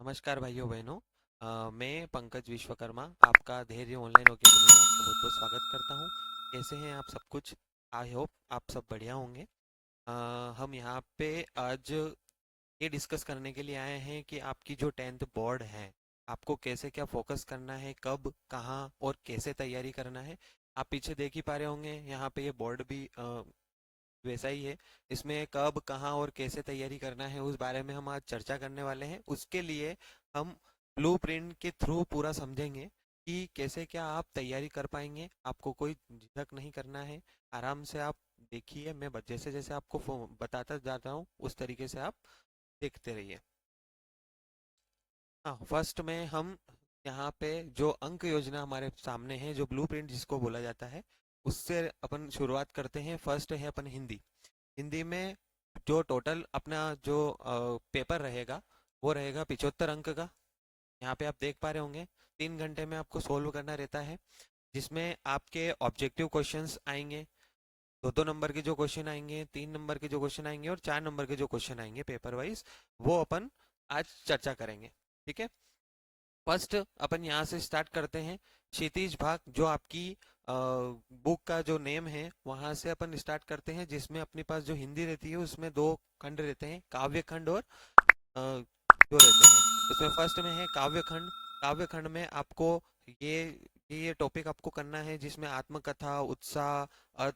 नमस्कार भाइयों बहनों। मैं पंकज विश्वकर्मा आपका धैर्य ऑनलाइन अकेडमी में आपका बहुत बहुत स्वागत करता हूँ। कैसे हैं आप सब कुछ? आई होप आप सब बढ़िया होंगे। अ, हम यहाँ पे आज ये डिस्कस करने के लिए आए हैं कि आपकी जो 10th बोर्ड है, आपको कैसे क्या फोकस करना है, कब कहाँ और कैसे तैयारी करना है। आप पीछे देख ही पा रहे होंगे, यहाँ पे ये बोर्ड भी वैसा ही है। इसमें कब कहाँ और कैसे तैयारी करना है उस बारे में हम आज चर्चा करने वाले हैं। उसके लिए हम ब्लूप्रिंट के थ्रू पूरा समझेंगे कि कैसे क्या आप तैयारी कर पाएंगे। आपको कोई झिझक नहीं करना है, आराम से आप देखिए। मैं जैसे जैसे आपको बताता जाता हूँ उस तरीके से आप देखते रहिए। हाँ, फर्स्ट में हम यहाँ पे जो अंक योजना हमारे सामने है, जो ब्लूप्रिंट जिसको बोला जाता है, उससे अपन शुरुआत करते हैं। फर्स्ट है अपन हिंदी। हिंदी में जो टोटल अपना जो पेपर रहेगा वो रहेगा 75 अंक का। यहाँ पे आप देख पा रहे होंगे 3 घंटे में आपको सोल्व करना रहता है, जिसमें आपके ऑब्जेक्टिव क्वेश्चंस आएंगे। 2-2 नंबर के जो क्वेश्चन आएंगे, 3 नंबर के जो क्वेश्चन आएंगे और 4 नंबर के जो क्वेश्चन आएंगे पेपर वाइज, वो अपन आज चर्चा करेंगे। ठीक है। फर्स्ट अपन यहाँ से स्टार्ट करते हैं। क्षितिज भाग जो आपकी बुक का जो नेम है वहां से अपन स्टार्ट करते हैं, जिसमें अपने पास जो हिंदी रहती है उसमें दो खंड रहते हैं, काव्य खंड और जो रहते हैं। उसमें फर्स्ट में है काव्य खंड। काव्य खंड में आपको ये ये टॉपिक आपको करना है, जिसमें आत्मकथा, उत्साह,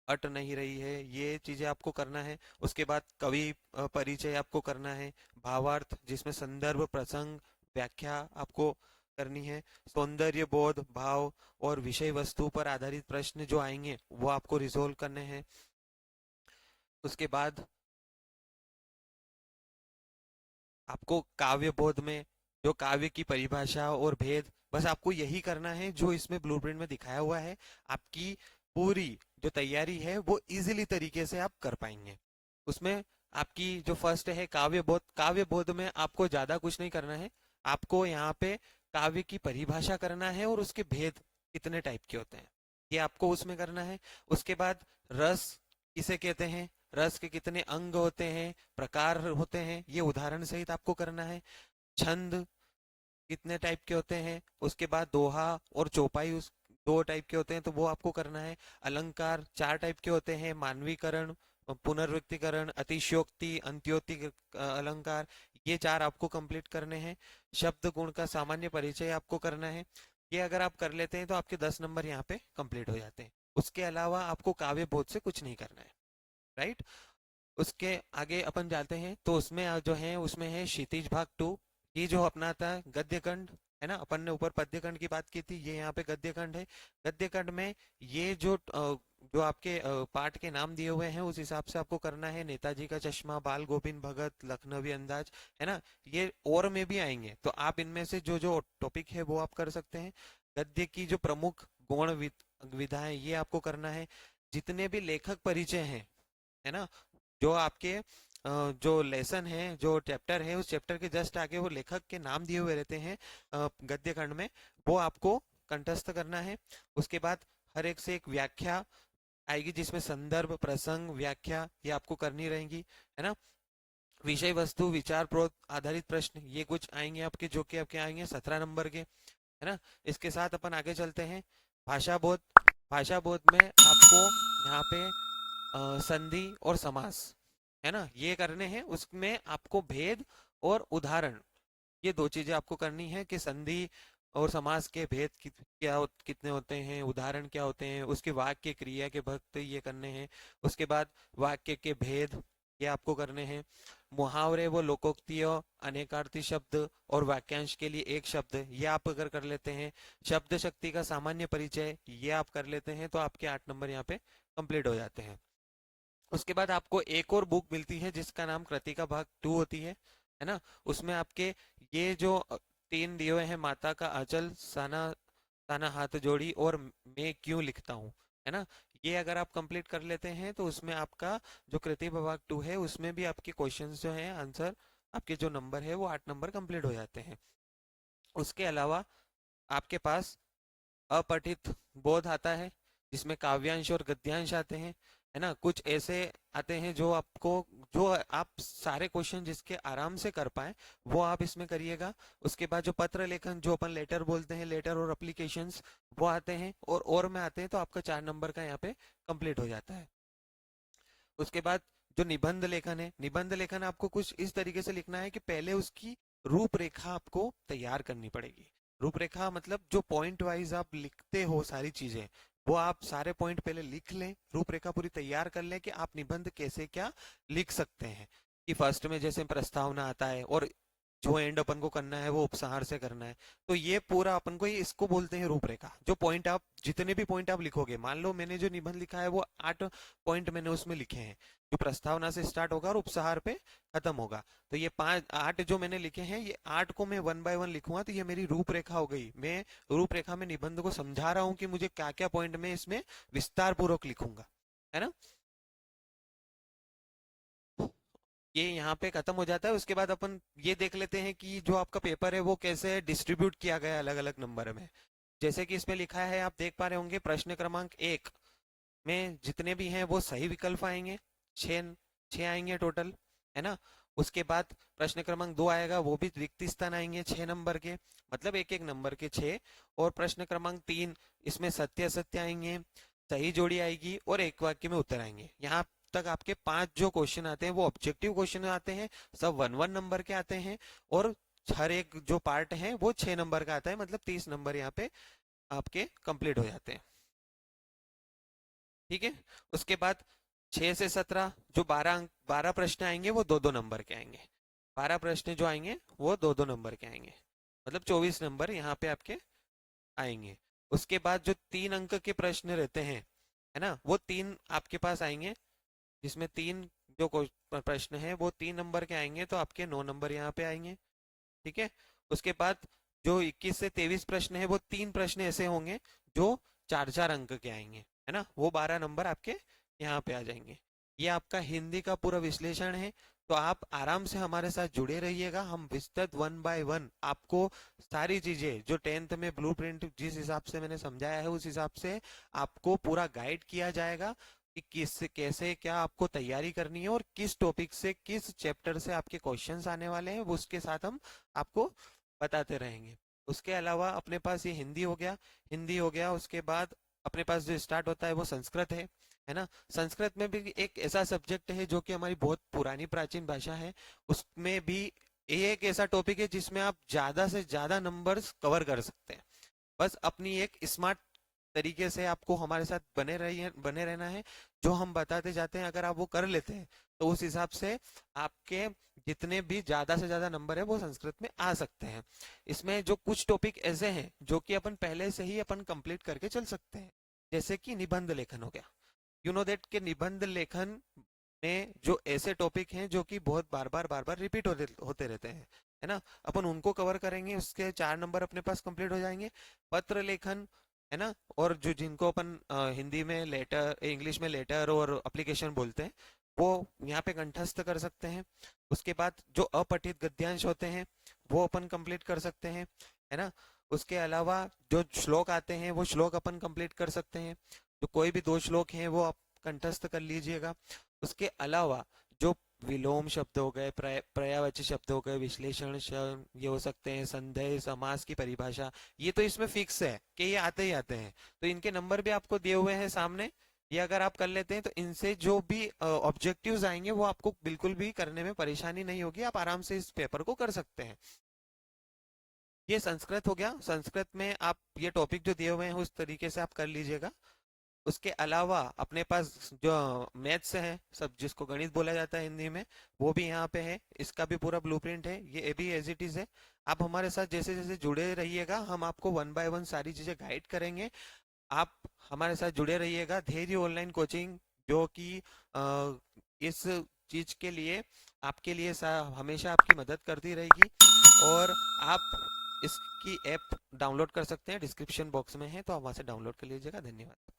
अट नहीं रही है, ये चीजें आपको करना है। उसके बाद कवि परिचय आपको करना है। भावार्थ जिसमें संदर्भ, प्रसंग, व्याख्या आपको करनी है। सौंदर्य बोध, भाव और विषय वस्तु पर आधारित प्रश्न जो आएंगे वो आपको रिजोल्व करने हैं। उसके बाद आपको काव्य बोध में जो काव्य की परिभाषा और भेद, बस आपको यही करना है जो इसमें ब्लूप्रिंट में दिखाया हुआ है। आपकी पूरी जो तैयारी है वो इजीली तरीके से आप कर पाएंगे। उसमें आपकी जो फर्स्ट है काव्य बोध। काव्य बोध में आपको ज्यादा कुछ नहीं करना है। आपको यहाँ पे काव्य की परिभाषा करना है और उसके भेद कितने टाइप के होते हैं ये आपको उसमें करना है। उसके बाद रस किसे कहते हैं, रस के कितने अंग होते हैं, प्रकार होते हैं, ये उदाहरण सहित आपको करना है। छंद कितने टाइप के होते हैं, उसके बाद दोहा और चौपाई उस 2 टाइप के होते हैं, तो वो आपको करना है। अलंकार 4 टाइप के होते हैं, मानवीकरण, पुनर्व्यक्तिकरण, अतिशयोक्ति, अंत्योक्ति, अलंकार, ये 4 आपको कंप्लीट करने हैं। शब्द गुण का सामान्य परिचय आपको करना है। ये अगर आप कर लेते हैं तो आपके 10 नंबर यहाँ पे कंप्लीट हो जाते हैं। उसके अलावा आपको काव्य बोध से कुछ नहीं करना है। राइट। उसके आगे अपन जाते हैं तो उसमें जो है उसमें है क्षितिज भाग 2। ये जो अपना था गद्य खंड है ना, अपन ने ऊपर पद्य खंड की बात की थी, ये यहाँ पे गद्य खंड है। गद्य खंड में ये जो आपके पाठ के नाम दिए हुए हैं उस हिसाब से आपको करना है। नेताजी का चश्मा, बाल गोविंद भगत, लखनवी अंदाज, है ना, ये और में भी आएंगे, तो आप इनमें से जो जो टॉपिक है वो आप कर सकते हैं। गद्य की जो प्रमुख गौण विधाएं ये आपको करना है। जितने भी लेखक परिचय हैं, है ना, जो आपके जो लेसन है, जो चैप्टर है, उस चैप्टर के जस्ट आगे वो लेखक के नाम दिए हुए रहते हैं गद्य खंड में, वो आपको कंठस्थ करना है। उसके बाद हर एक से एक व्याख्या आएगी, जिसमें संदर्भ, प्रसंग, व्याख्या ये आपको करनी रहेंगी, है ना। विषय वस्तु विचार प्रोत आधारित प्रश्न ये कुछ आएंगे आपके, जो कि आपके आएंगे 17 नंबर के, है ना। इसके साथ अपन आगे चलते हैं। भाषा बोध। भाषा बोध में आपको यहाँ पे संधि और समास, है ना, ये करने हैं। उसमें आपको भेद और उदाहरण, ये 2 चीजें आपको करनी है कि संधि और समास के भेद कितने होते हैं, उदाहरण क्या होते हैं, उसके वाक्य क्रिया के भक्त ये करने हैं। उसके बाद वाक्य के भेद ये आपको करने हैं। मुहावरे वो लोकोक्तिय, अनेकार्थी शब्द और वाक्यांश के लिए एक शब्द, ये आप अगर कर लेते हैं। शब्द शक्ति का सामान्य परिचय ये आप कर लेते हैं तो आपके 8 नंबर यहाँ पे कंप्लीट हो जाते हैं। उसके बाद आपको एक और बुक मिलती है जिसका नाम कृतिका भाग 2 होती है ना। उसमें आपके ये जो 3 दिए हुए हैं, माता का आंचल, साना साना हाथ जोड़ी और मैं क्यों लिखता हूँ, है ना, ये अगर आप कंप्लीट कर लेते हैं तो उसमें आपका जो कृतिका भाग 2 है उसमें भी आपके क्वेश्चंस जो हैं, आंसर, आपके जो नंबर है वो 8 नंबर कंप्लीट हो जाते हैं। उसके अलावा आपके पास अपठित बोध आता है, जिसमें काव्यांश और गद्यांश आते हैं। है ना। कुछ ऐसे आते हैं जो आपको, जो आप सारे क्वेश्चन जिसके आराम से कर पाए वो आप इसमें करिएगा। उसके बाद जो पत्र लेखन, जो अपन लेटर बोलते हैं, लेटर और एप्लीकेशंस, वो आते हैं। और में आते हैं तो आपका 4 नंबर का यहाँ पे कंप्लीट हो जाता है। उसके बाद जो निबंध लेखन है, निबंध लेखन आपको कुछ इस तरीके से लिखना है कि पहले उसकी रूपरेखा आपको तैयार करनी पड़ेगी। रूपरेखा मतलब जो पॉइंट वाइज आप लिखते हो सारी चीजें, वो आप सारे पॉइंट पहले लिख लें, रूपरेखा पूरी तैयार कर लें कि आप निबंध कैसे क्या लिख सकते हैं। कि फर्स्ट में जैसे प्रस्तावना आता है और जो एंड अपन को करना है वो उपसंहार से करना है। तो ये पूरा अपन को, ये इसको बोलते हैं रूपरेखा। जो पॉइंट आप, जितने भी पॉइंट आप लिखोगे, मान लो मैंने जो निबंध लिखा है वो 8 पॉइंट मैंने उसमें लिखे हैं, जो प्रस्तावना से स्टार्ट होगा और उपसंहार पे खत्म होगा। तो ये 8 जो मैंने लिखे हैं, ये 8 को मैं 1 बाय 1 लिखूंगा तो ये मेरी रूपरेखा हो गई। मैं रूपरेखा में निबंध को समझा रहा हूँ कि मुझे क्या क्या पॉइंट में इसमें विस्तार पूर्वक लिखूंगा, है ना। ये यहाँ पे खत्म हो जाता है। उसके बाद अपन ये देख लेते हैं कि जो आपका पेपर है वो कैसे डिस्ट्रीब्यूट किया गया है अलग अलग नंबर में। जैसे कि इसमें लिखा है, आप देख पा रहे होंगे, प्रश्न क्रमांक 1 में जितने भी हैं वो सही विकल्प आएंगे, छह छह आएंगे टोटल, है ना। उसके बाद प्रश्न क्रमांक 2 आएगा, वो भी रिक्त स्थान आएंगे 6 नंबर के, मतलब एक एक नंबर के 6। और प्रश्न क्रमांक 3, इसमें सत्य असत्य आएंगे, सही जोड़ी आएगी और एक वाक्य में उत्तर आएंगे। यहाँ तक आपके 5 जो क्वेश्चन आते हैं वो ऑब्जेक्टिव क्वेश्चन आते हैं, सब 1 1 नंबर के आते हैं। और हर एक जो पार्ट है वो 6 नंबर का आता है, मतलब 30 नंबर यहाँ पे आपके कंप्लीट हो जाते हैं। ठीक है। उसके बाद 6 से 17 जो 12 प्रश्न आएंगे वो 2 2 नंबर के आएंगे। 12 प्रश्न जो आएंगे वो 2 2 नंबर के आएंगे, मतलब 24 नंबर यहाँ पे आपके आएंगे। उसके बाद जो 3 अंक के प्रश्न रहते हैं, है ना, वो 3 आपके पास आएंगे, जिसमें 3 जो प्रश्न है वो 3 नंबर के आएंगे, तो आपके 9 नंबर यहाँ पे आएंगे। ठीक है। उसके बाद जो 21 से 23 प्रश्न है वो 3 प्रश्न ऐसे होंगे जो 4 4 अंक के आएंगे, है ना, वो 12 नंबर आपके यहाँ पे आ जाएंगे। ये आपका हिंदी का पूरा विश्लेषण है। तो आप आराम से हमारे साथ जुड़े रहिएगा, हम विस्तृत 1 बाय 1 आपको सारी चीजें जो 10th में ब्लूप्रिंट जिस हिसाब से मैंने समझाया है उस हिसाब से आपको पूरा गाइड किया जाएगा कि किस कैसे क्या आपको तैयारी करनी है और किस टॉपिक से, किस चैप्टर से आपके क्वेश्चंस आने वाले हैं, वो उसके साथ हम आपको बताते रहेंगे। उसके अलावा अपने पास ये हिंदी हो गया, हिंदी हो गया। उसके बाद अपने पास जो स्टार्ट होता है वो संस्कृत है ना। संस्कृत में भी एक ऐसा सब्जेक्ट है जो कि हमारी बहुत पुरानी प्राचीन भाषा है, उसमें भी ये एक ऐसा टॉपिक है जिसमें आप ज्यादा से ज्यादा नंबर्स कवर कर सकते हैं। बस अपनी एक स्मार्ट तरीके से आपको हमारे साथ बने रहना है। जो हम बताते जाते हैं अगर आप वो कर लेते हैं तो उस हिसाब से आपके जितने भी ज्यादा से ज्यादा नंबर है वो संस्कृत में आ सकते हैं। इसमें जो कुछ टॉपिक ऐसे हैं जो कि अपन पहले से ही अपन कंप्लीट करके चल सकते हैं, जैसे कि निबंध लेखन हो गया। यू नो दैट के निबंध लेखन में जो ऐसे टॉपिक हैं जो कि बहुत बार बार रिपीट होते रहते हैं, है ना, अपन उनको कवर करेंगे, उसके 4 नंबर अपने पास कंप्लीट हो जाएंगे। पत्र लेखन, है ना, और जो जिनको अपन हिंदी में लेटर, इंग्लिश में लेटर और एप्लीकेशन बोलते हैं, वो यहाँ पे कंठस्थ कर सकते हैं। उसके बाद जो अपठित गद्यांश होते हैं वो अपन कंप्लीट कर सकते हैं, है ना। उसके अलावा जो श्लोक आते हैं वो श्लोक अपन कंप्लीट कर सकते हैं। तो कोई भी 2 श्लोक हैं वो आप कंठस्थ कर लीजिएगा। उसके अलावा जो विलोम शब्द हो गए, पर्यायवाची शब्द हो गए, विश्लेषण शब्द ये हो सकते हैं, संदेह, समास की परिभाषा, ये तो इसमें फिक्स है कि ये आते ही आते हैं। तो इनके नंबर भी आपको दिए हुए हैं सामने, ये अगर आप कर लेते हैं तो इनसे जो भी ऑब्जेक्टिव्स आएंगे वो आपको बिल्कुल भी करने में परेशानी नहीं होगी, आप आराम से इस पेपर को कर सकते हैं। ये संस्कृत हो गया। संस्कृत में आप ये टॉपिक जो दिए हुए हैं उस तरीके से आप कर लीजिएगा। उसके अलावा अपने पास जो मैथ्स है, सब जिसको गणित बोला जाता है हिंदी में, वो भी यहाँ पे है, इसका भी पूरा ब्लूप्रिंट है, ये भी एज इट इज है। आप हमारे साथ जैसे जैसे जुड़े रहिएगा, हम आपको 1 बाय 1 सारी चीजें गाइड करेंगे। आप हमारे साथ जुड़े रहिएगा। धैर्य ऑनलाइन कोचिंग जो कि इस चीज के लिए आपके लिए हमेशा आपकी मदद करती रहेगी। और आप इसकी ऐप डाउनलोड कर सकते हैं, डिस्क्रिप्शन बॉक्स में है, तो आप वहां से डाउनलोड कर लीजिएगा। धन्यवाद।